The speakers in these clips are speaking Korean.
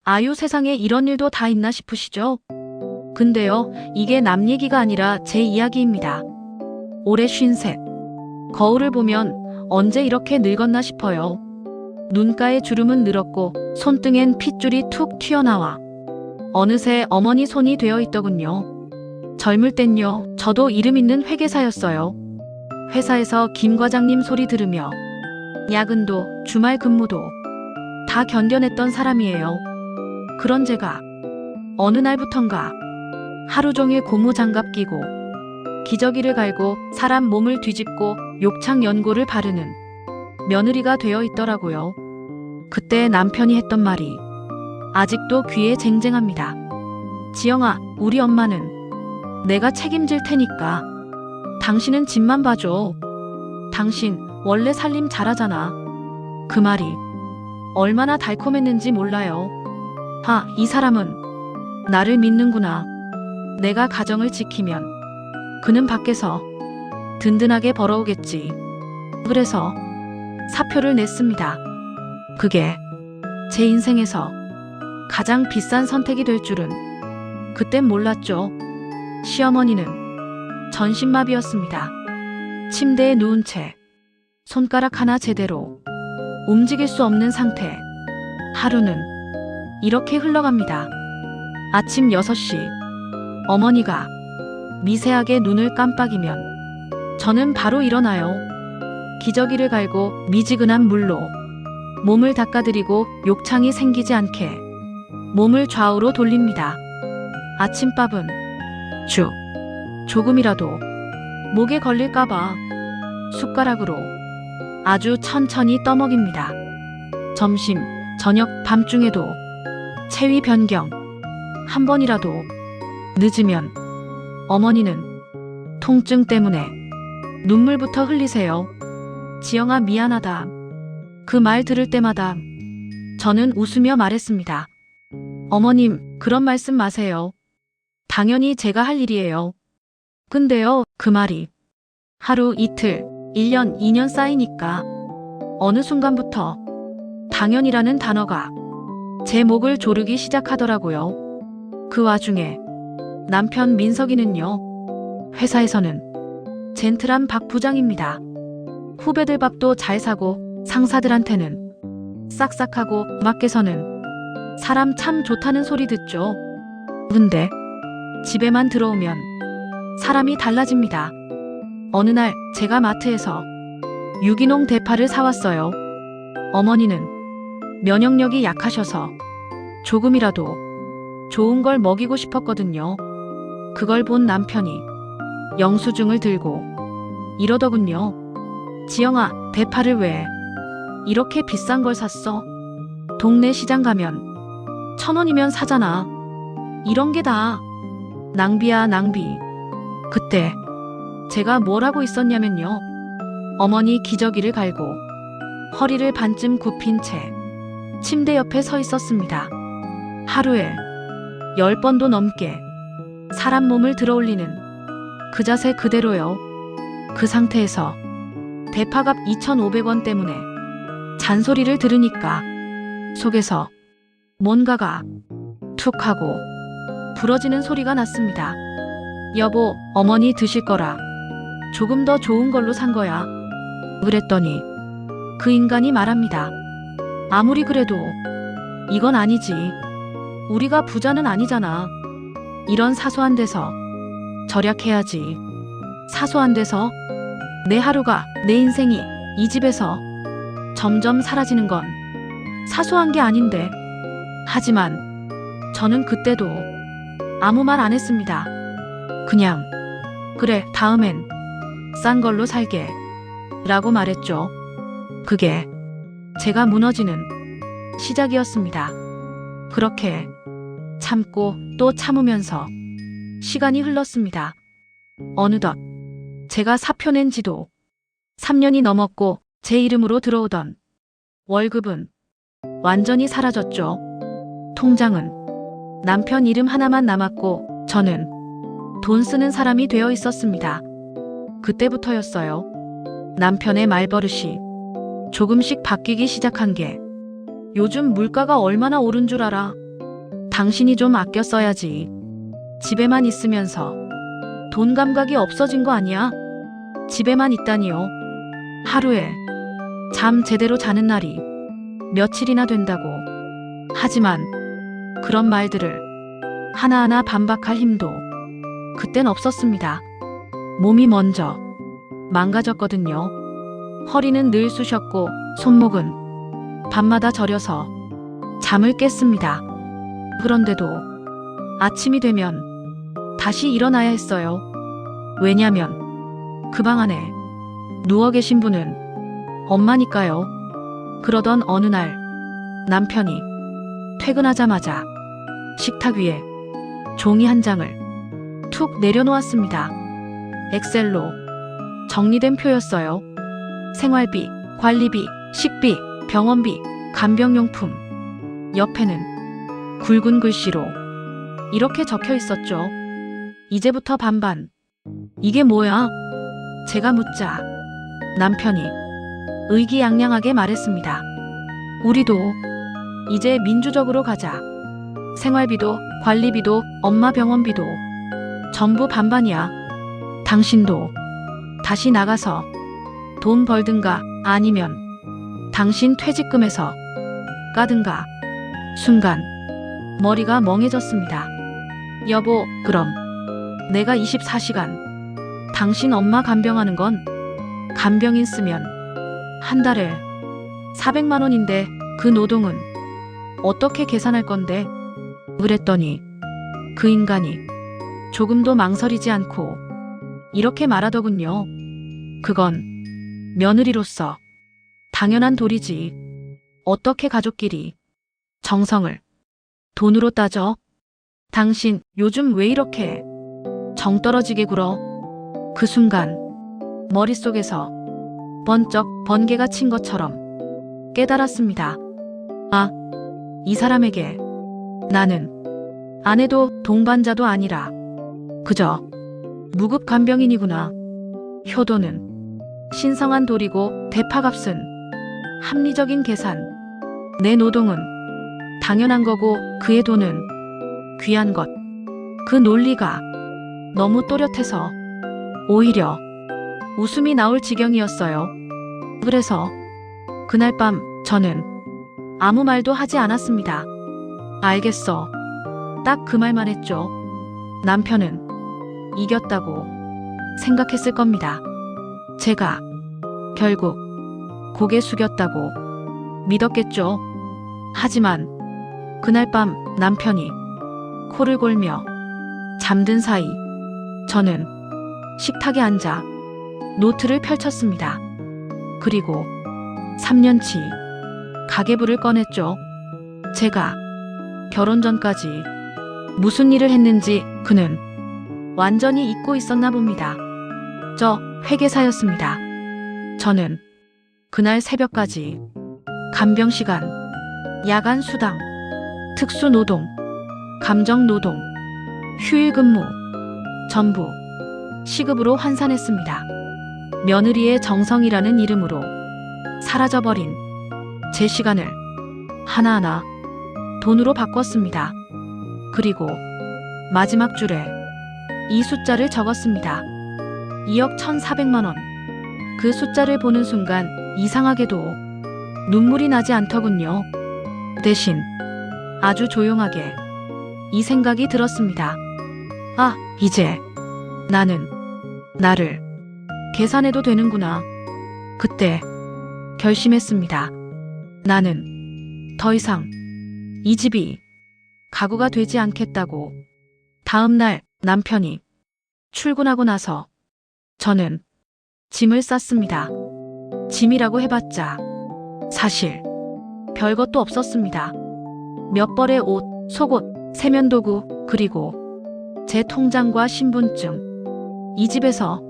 아유, 세상에 이런 일도 다 있나 싶으시죠? 근데요, 이게 남 얘기가 아니라 제 이야기입니다. 올해 53. 거울을 보면 언제 이렇게 늙었나 싶어요. 눈가에 주름은 늘었고 손등엔 핏줄이 툭 튀어나와 어느새 어머니 손이 되어 있더군요. 젊을 땐요, 저도 이름 있는 회계사였어요. 회사에서 김 과장님 소리 들으며 야근도 주말 근무도 다 견뎌냈던 사람이에요. 그런 제가 어느 날부턴가 하루 종일 고무장갑 끼고 기저귀를 갈고 사람 몸을 뒤집고 욕창 연고를 바르는 며느리가 되어 있더라고요. 그때 남편이 했던 말이 아직도 귀에 쟁쟁합니다. 지영아, 우리 엄마는 내가 책임질 테니까 당신은 집만 봐줘. 당신 원래 살림 잘하잖아. 그 말이 얼마나 달콤했는지 몰라요. 아, 이 사람은 나를 믿는구나. 내가 가정을 지키면 그는 밖에서 든든하게 벌어오겠지. 그래서 사표를 냈습니다. 그게 제 인생에서 가장 비싼 선택이 될 줄은 그땐 몰랐죠. 시어머니는 전신마비였습니다. 침대에 누운 채 손가락 하나 제대로 움직일 수 없는 상태. 하루는 이렇게 흘러갑니다. 아침 6시 어머니가 미세하게 눈을 깜빡이면 저는 바로 일어나요. 기저귀를 갈고 미지근한 물로 몸을 닦아드리고 욕창이 생기지 않게 몸을 좌우로 돌립니다. 아침밥은 죽. 조금이라도 목에 걸릴까봐 숟가락으로 아주 천천히 떠먹입니다. 점심, 저녁, 밤중에도 체위 변경. 한 번이라도 늦으면 어머니는 통증 때문에 눈물부터 흘리세요. 지영아, 미안하다. 그 말 들을 때마다 저는 웃으며 말했습니다. 어머님, 그런 말씀 마세요. 당연히 제가 할 일이에요. 근데요, 그 말이 하루, 이틀, 1년, 2년 쌓이니까 어느 순간부터 당연이라는 단어가 제 목을 조르기 시작하더라고요. 그 와중에 남편 민석이는요, 회사에서는 젠틀한 박 부장입니다. 후배들 밥도 잘 사고 상사들한테는 싹싹하고 밖에서는 사람 참 좋다는 소리 듣죠. 근데 집에만 들어오면 사람이 달라집니다. 어느 날 제가 마트에서 유기농 대파를 사왔어요. 어머니는 면역력이 약하셔서 조금이라도 좋은 걸 먹이고 싶었거든요. 그걸 본 남편이 영수증을 들고 이러더군요. 지영아, 대파를 왜 이렇게 비싼 걸 샀어? 동네 시장 가면 1,000원이면 사잖아. 이런 게 다 낭비야, 낭비. 그때 제가 뭘 하고 있었냐면요. 어머니 기저귀를 갈고 허리를 반쯤 굽힌 채 침대 옆에 서 있었습니다. 하루에 10번도 넘게 사람 몸을 들어올리는 그 자세 그대로요. 그 상태에서 대파값 2,500원 때문에 잔소리를 들으니까 속에서 뭔가가 툭 하고 부러지는 소리가 났습니다. 여보, 어머니 드실 거라 조금 더 좋은 걸로 산 거야. 그랬더니 그 인간이 말합니다. 아무리 그래도 이건 아니지. 우리가 부자는 아니잖아. 이런 사소한 데서 절약해야지. 사소한 데서 내 하루가, 내 인생이 이 집에서 점점 사라지는 건 사소한 게 아닌데. 하지만 저는 그때도 아무 말 안 했습니다. 그냥 그래, 다음엔 싼 걸로 살게 라고 말했죠. 그게 제가 무너지는 시작이었습니다. 그렇게 참고 또 참으면서 시간이 흘렀습니다. 어느덧 제가 사표 낸 지도 3년이 넘었고 제 이름으로 들어오던 월급은 완전히 사라졌죠. 통장은 남편 이름 하나만 남았고 저는 돈 쓰는 사람이 되어 있었습니다. 그때부터였어요. 남편의 말버릇이 조금씩 바뀌기 시작한 게 요즘 물가가 얼마나 오른 줄 알아? 당신이 좀 아껴 써야지. 집에만 있으면서 돈 감각이 없어진 거 아니야? 집에만 있다니요. 하루에 잠 제대로 자는 날이 며칠이나 된다고. 하지만 그런 말들을 하나하나 반박할 힘도 그땐 없었습니다. 몸이 먼저 망가졌거든요. 허리는 늘 쑤셨고 손목은 밤마다 저려서 잠을 깼습니다. 그런데도 아침이 되면 다시 일어나야 했어요. 왜냐면 그 방 안에 누워 계신 분은 엄마니까요. 그러던 어느 날 남편이 퇴근하자마자 식탁 위에 종이 한 장을 툭 내려놓았습니다. 엑셀로 정리된 표였어요. 생활비, 관리비, 식비, 병원비, 간병용품. 옆에는 굵은 글씨로 이렇게 적혀 있었죠. 이제부터 반반. 이게 뭐야? 제가 묻자 남편이 의기양양하게 말했습니다. 우리도 이제 민주적으로 가자. 생활비도 관리비도 엄마 병원비도 전부 반반이야. 당신도 다시 나가서 돈 벌든가 아니면 당신 퇴직금에서 까든가. 순간 머리가 멍해졌습니다. 여보, 그럼 내가 24시간 당신 엄마 간병하는 건 간병인 쓰면 한 달에 400만 원인데 그 노동은 어떻게 계산할 건데? 그랬더니 그 인간이 조금도 망설이지 않고 이렇게 말하더군요. 그건 며느리로서 당연한 도리지. 어떻게 가족끼리 정성을 돈으로 따져? 당신 요즘 왜 이렇게 정 떨어지게 굴어? 그 순간 머릿속에서 번쩍 번개가 친 것처럼 깨달았습니다. 아, 이 사람에게 나는 아내도 동반자도 아니라 그저 무급 간병인이구나. 효도는 신성한 도리고 대파값은 합리적인 계산. 내 노동은 당연한 거고 그의 돈은 귀한 것. 그 논리가 너무 또렷해서 오히려 웃음이 나올 지경이었어요. 그래서 그날 밤 저는 아무 말도 하지 않았습니다. 알겠어. 딱 그 말만 했죠. 남편은 이겼다고 생각했을 겁니다. 제가 결국 고개 숙였다고 믿었겠죠. 하지만 그날 밤 남편이 코를 골며 잠든 사이 저는 식탁에 앉아 노트를 펼쳤습니다. 그리고 3년치 가계부를 꺼냈죠. 제가 결혼 전까지 무슨 일을 했는지 그는 완전히 잊고 있었나 봅니다. 저 회계사였습니다. 저는 그날 새벽까지 간병 시간, 야간 수당, 특수 노동, 감정 노동, 휴일 근무 전부 시급으로 환산했습니다. 며느리의 정성이라는 이름으로 사라져버린 제 시간을 하나하나 돈으로 바꿨습니다. 그리고 마지막 줄에 이 숫자를 적었습니다. 2억 1,400만 원. 그 숫자를 보는 순간 이상하게도 눈물이 나지 않더군요. 대신 아주 조용하게 이 생각이 들었습니다. 아, 이제 나는 나를 계산해도 되는구나. 그때 결심했습니다. 나는 더 이상 이 집이 가구가 되지 않겠다고. 다음 날 남편이 출근하고 나서 저는 짐을 쌌습니다. 짐이라고 해봤자 사실 별것도 없었습니다. 몇 벌의 옷, 속옷, 세면도구, 그리고 제 통장과 신분증. 이 집에서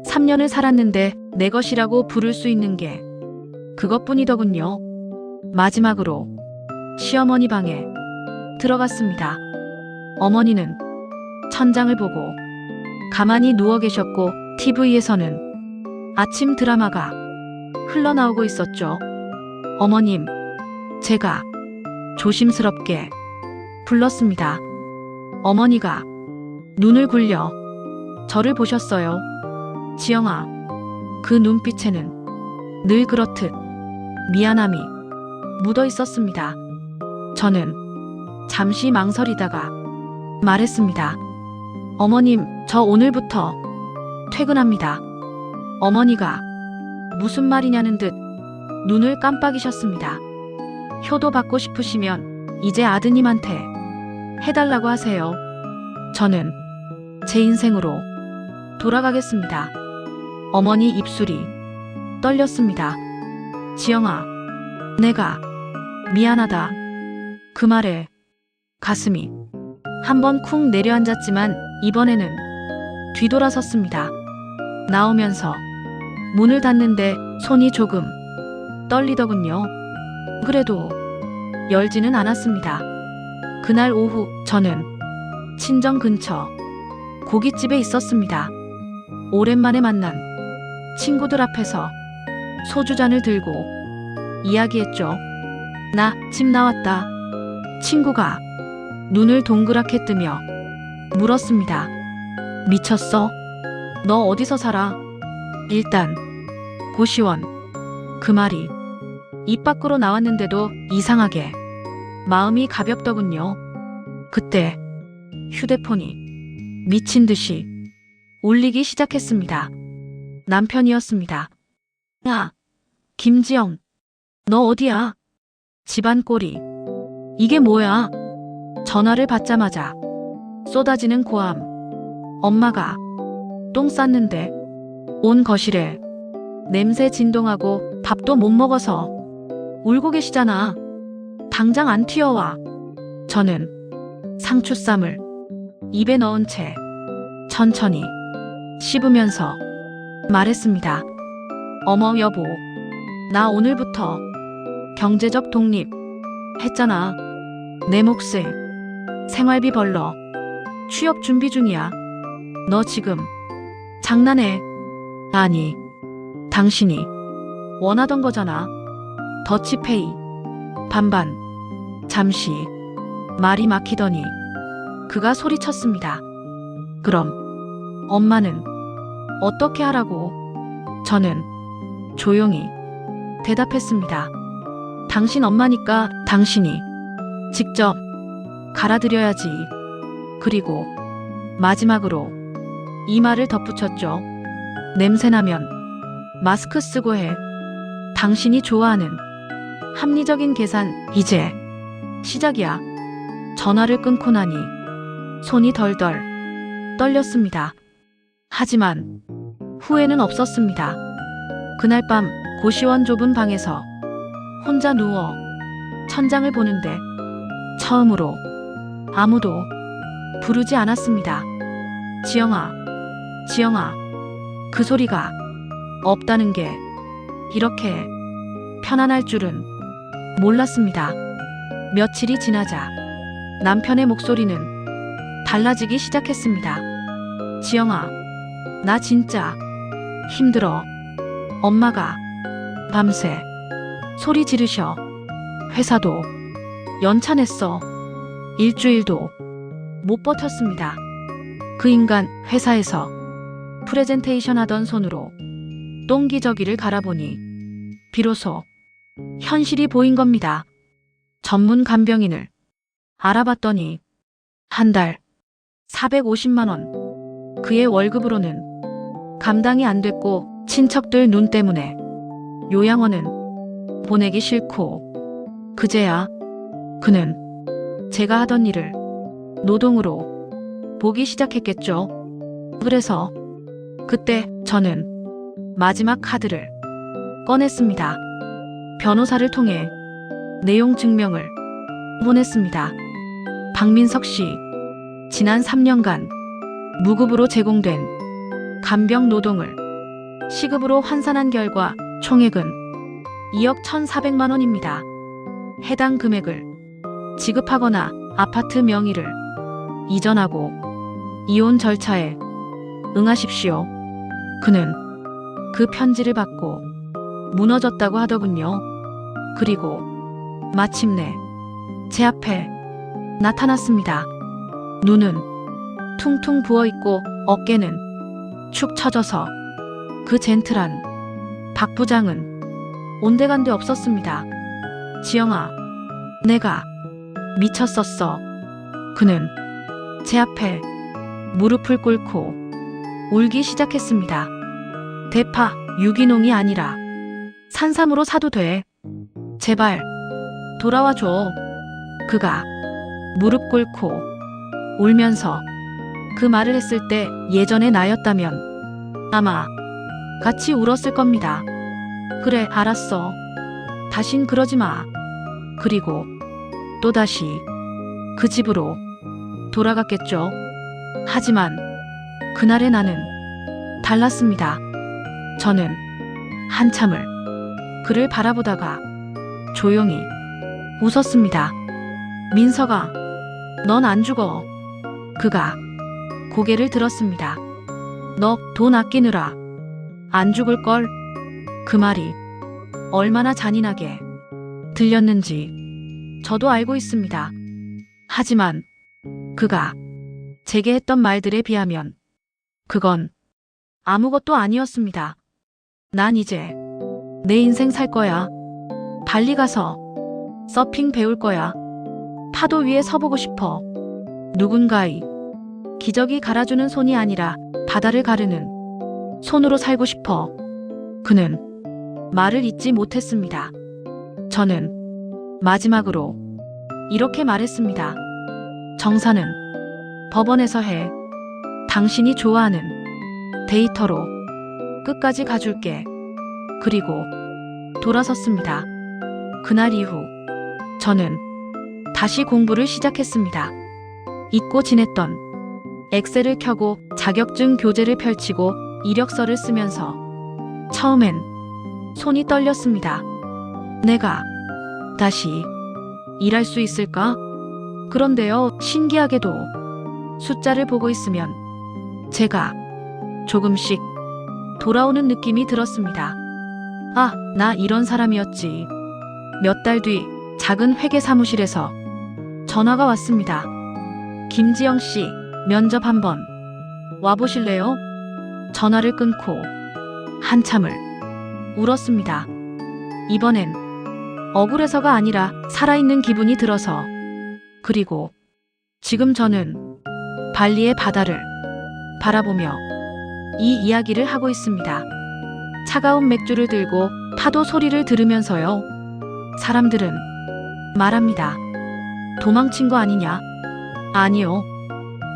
3년을 살았는데 내 것이라고 부를 수 있는 게 그것뿐이더군요. 마지막으로 시어머니 방에 들어갔습니다. 어머니는 천장을 보고 가만히 누워 계셨고 TV에서는 아침 드라마가 흘러나오고 있었죠. 어머님, 제가 조심스럽게 불렀습니다. 어머니가 눈을 굴려 저를 보셨어요. 지영아, 그 눈빛에는 늘 그렇듯 미안함이 묻어 있었습니다. 저는 잠시 망설이다가 말했습니다. 어머님, 저 오늘부터 퇴근합니다. 어머니가 무슨 말이냐는 듯 눈을 깜빡이셨습니다. 효도 받고 싶으시면 이제 아드님한테 해달라고 하세요. 저는 제 인생으로 돌아가겠습니다. 어머니 입술이 떨렸습니다. 지영아, 내가 미안하다. 그 말에 가슴이 한번 쿵 내려앉았지만 이번에는 뒤돌아섰습니다. 나오면서 문을 닫는데 손이 조금 떨리더군요. 그래도 열지는 않았습니다. 그날 오후 저는 친정 근처 고깃집에 있었습니다. 오랜만에 만난 친구들 앞에서 소주잔을 들고 이야기했죠. 나 집 나왔다. 친구가 눈을 동그랗게 뜨며 물었습니다. 미쳤어? 너 어디서 살아? 일단 고시원. 그 말이 입 밖으로 나왔는데도 이상하게 마음이 가볍더군요. 그때 휴대폰이 미친 듯이 울리기 시작했습니다. 남편이었습니다. 야, 김지영, 너 어디야? 집안 꼴이 이게 뭐야? 전화를 받자마자 쏟아지는 고함. 엄마가 똥 쌌는데 온 거실에 냄새 진동하고 밥도 못 먹어서 울고 계시잖아. 당장 안 튀어와. 저는 상추쌈을 입에 넣은 채 천천히 씹으면서 말했습니다. 어머 여보, 나 오늘부터 경제적 독립 했잖아. 내 몫에 생활비 벌러 취업 준비 중이야. 너 지금 장난해? 아니, 당신이 원하던 거잖아. 더치페이 반반. 잠시 말이 막히더니 그가 소리쳤습니다. 그럼 엄마는 어떻게 하라고? 저는 조용히 대답했습니다. 당신 엄마니까 당신이 직접 갈아드려야지. 그리고 마지막으로 이 말을 덧붙였죠. 냄새나면 마스크 쓰고 해. 당신이 좋아하는 합리적인 계산 이제 시작이야. 전화를 끊고 나니 손이 덜덜 떨렸습니다. 하지만 후회는 없었습니다. 그날 밤 고시원 좁은 방에서 혼자 누워 천장을 보는데 처음으로 아무도 부르지 않았습니다. 지영아, 지영아. 그 소리가 없다는 게 이렇게 편안할 줄은 몰랐습니다. 며칠이 지나자 남편의 목소리는 달라지기 시작했습니다. 지영아, 나 진짜 힘들어. 엄마가 밤새 소리 지르셔. 회사도 연차냈어. 일주일도 못 버텼습니다. 그 인간 회사에서 프레젠테이션 하던 손으로 똥기저귀를 갈아보니 비로소 현실이 보인 겁니다. 전문 간병인을 알아봤더니 한 달 450만 원. 그의 월급으로는 감당이 안 됐고 친척들 눈 때문에 요양원은 보내기 싫고 그제야 그는 제가 하던 일을 노동으로 보기 시작했겠죠. 그래서 그때 저는 마지막 카드를 꺼냈습니다. 변호사를 통해 내용 증명을 보냈습니다. 박민석 씨, 지난 3년간 무급으로 제공된 간병 노동을 시급으로 환산한 결과 총액은 2억 1,400만 원입니다. 해당 금액을 지급하거나 아파트 명의를 이전하고 이혼 절차에 응하십시오. 그는 그 편지를 받고 무너졌다고 하더군요. 그리고 마침내 제 앞에 나타났습니다. 눈은 퉁퉁 부어있고 어깨는 축 처져서 그 젠틀한 박 부장은 온데간데 없었습니다. 지영아, 내가 미쳤었어. 그는 제 앞에 무릎을 꿇고 울기 시작했습니다. 대파, 유기농이 아니라 산삼으로 사도 돼. 제발 돌아와줘. 그가 무릎 꿇고 울면서 그 말을 했을 때 예전의 나였다면 아마 같이 울었을 겁니다. 그래, 알았어. 다신 그러지 마. 그리고 또다시 그 집으로 돌아갔겠죠. 하지만 그날의 나는 달랐습니다. 저는 한참을 그를 바라보다가 조용히 웃었습니다. 민서가, 넌 안 죽어. 그가 고개를 들었습니다. 너 돈 아끼느라 안 죽을걸. 그 말이 얼마나 잔인하게 들렸는지 저도 알고 있습니다. 하지만 그가 제게 했던 말들에 비하면 그건 아무것도 아니었습니다. 난 이제 내 인생 살 거야. 발리 가서 서핑 배울 거야. 파도 위에 서보고 싶어. 누군가의 기저귀 갈아주는 손이 아니라 바다를 가르는 손으로 살고 싶어. 그는 말을 잇지 못했습니다. 저는 마지막으로 이렇게 말했습니다. 정사는 법원에서 해. 당신이 좋아하는 데이터로 끝까지 가줄게. 그리고 돌아섰습니다. 그날 이후 저는 다시 공부를 시작했습니다. 잊고 지냈던 엑셀을 켜고 자격증 교재를 펼치고 이력서를 쓰면서 처음엔 손이 떨렸습니다. 내가 다시 일할 수 있을까? 그런데요, 신기하게도 숫자를 보고 있으면 제가 조금씩 돌아오는 느낌이 들었습니다. 아, 나 이런 사람이었지. 몇 달 뒤 작은 회계 사무실에서 전화가 왔습니다. 김지영 씨, 면접 한번 와보실래요? 전화를 끊고 한참을 울었습니다. 이번엔 억울해서가 아니라 살아있는 기분이 들어서. 그리고 지금 저는 발리의 바다를 바라보며 이 이야기를 하고 있습니다. 차가운 맥주를 들고 파도 소리를 들으면서요. 사람들은 말합니다. 도망친 거 아니냐? 아니요.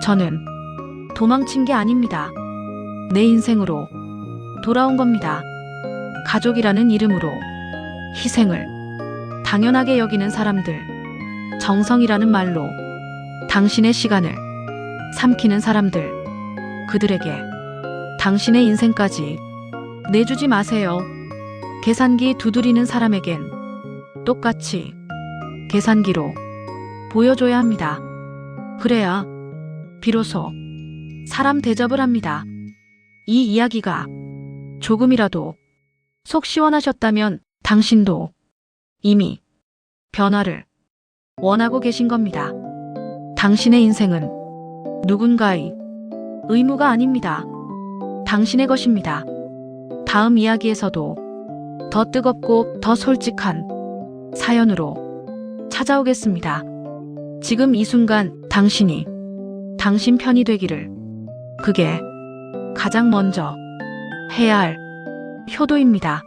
저는 도망친 게 아닙니다. 내 인생으로 돌아온 겁니다. 가족이라는 이름으로 희생을 당연하게 여기는 사람들, 정성이라는 말로 당신의 시간을 삼키는 사람들, 그들에게 당신의 인생까지 내주지 마세요. 계산기 두드리는 사람에겐 똑같이 계산기로 보여줘야 합니다. 그래야 비로소 사람 대접을 합니다. 이 이야기가 조금이라도 속 시원하셨다면 당신도 이미 변화를 원하고 계신 겁니다. 당신의 인생은 누군가의 의무가 아닙니다. 당신의 것입니다. 다음 이야기에서도 더 뜨겁고 더 솔직한 사연으로 찾아오겠습니다. 지금 이 순간 당신이 당신 편이 되기를, 그게 가장 먼저 해야 할 효도입니다.